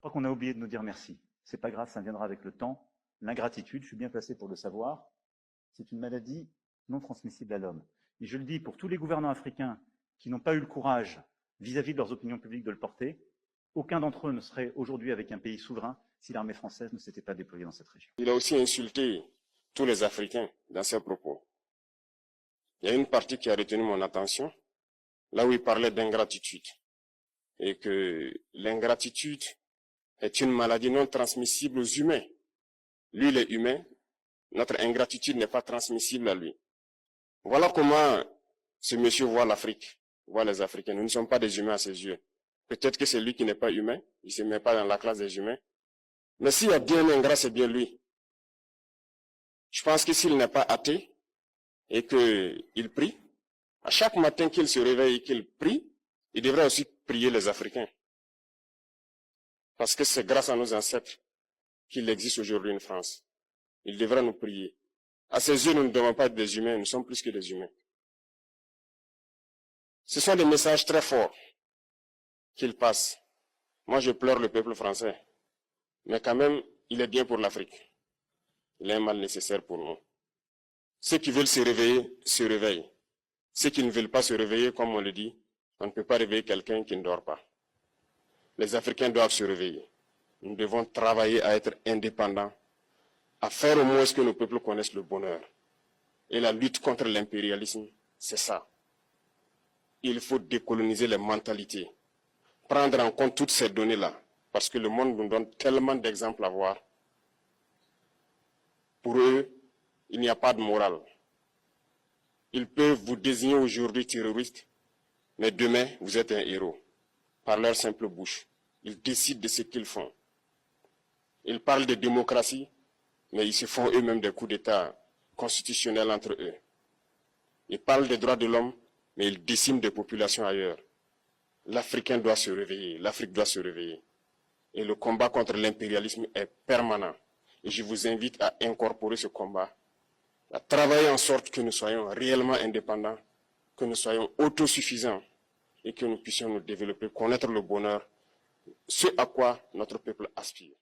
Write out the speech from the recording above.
crois qu'on a oublié de nous dire merci. C'est pas grave, ça viendra avec le temps. L'ingratitude, je suis bien placé pour le savoir, c'est une maladie non transmissible à l'homme. Et je le dis pour tous les gouvernants africains qui n'ont pas eu le courage, vis-à-vis de leurs opinions publiques, de le porter, aucun d'entre eux ne serait aujourd'hui avec un pays souverain si l'armée française ne s'était pas déployée dans cette région. Il a aussi insulté tous les Africains dans ses propos. Il y a une partie qui a retenu mon attention, là où il parlait d'ingratitude. Et que l'ingratitude est une maladie non transmissible aux humains. Lui, il est humain, notre ingratitude n'est pas transmissible à lui. Voilà comment ce monsieur voit l'Afrique, voit les Africains. Nous ne sommes pas des humains à ses yeux. Peut-être que c'est lui qui n'est pas humain, il ne se met pas dans la classe des humains. Mais s'il y a bien un ingrat, c'est bien lui. Je pense que s'il n'est pas athée et qu'il prie, à chaque matin qu'il se réveille et qu'il prie, il devrait aussi prier les Africains. Parce que c'est grâce à nos ancêtres qu'il existe aujourd'hui une France. Il devrait nous prier. À ses yeux, nous ne devons pas être des humains, nous sommes plus que des humains. Ce sont des messages très forts qu'il passe. Moi, je pleure le peuple français. Mais quand même, il est bien pour l'Afrique. Il est un mal nécessaire pour nous. Ceux qui veulent se réveiller, se réveillent. Ceux qui ne veulent pas se réveiller, comme on le dit, on ne peut pas réveiller quelqu'un qui ne dort pas. Les Africains doivent se réveiller. Nous devons travailler à être indépendants, à faire au moins ce que nos peuples connaissent le bonheur. Et la lutte contre l'impérialisme, c'est ça. Il faut décoloniser les mentalités, prendre en compte toutes ces données-là, parce que le monde nous donne tellement d'exemples à voir. Pour eux, il n'y a pas de morale. Ils peuvent vous désigner aujourd'hui terroriste, mais demain, vous êtes un héros. Par leur simple bouche. Ils décident de ce qu'ils font. Ils parlent de démocratie, mais ils se font eux-mêmes des coups d'État constitutionnels entre eux. Ils parlent des droits de l'homme, mais ils déciment des populations ailleurs. L'Africain doit se réveiller, l'Afrique doit se réveiller. Et le combat contre l'impérialisme est permanent. Et je vous invite à incorporer ce combat, à travailler en sorte que nous soyons réellement indépendants, que nous soyons autosuffisants et que nous puissions nous développer, connaître le bonheur, ce à quoi notre peuple aspire.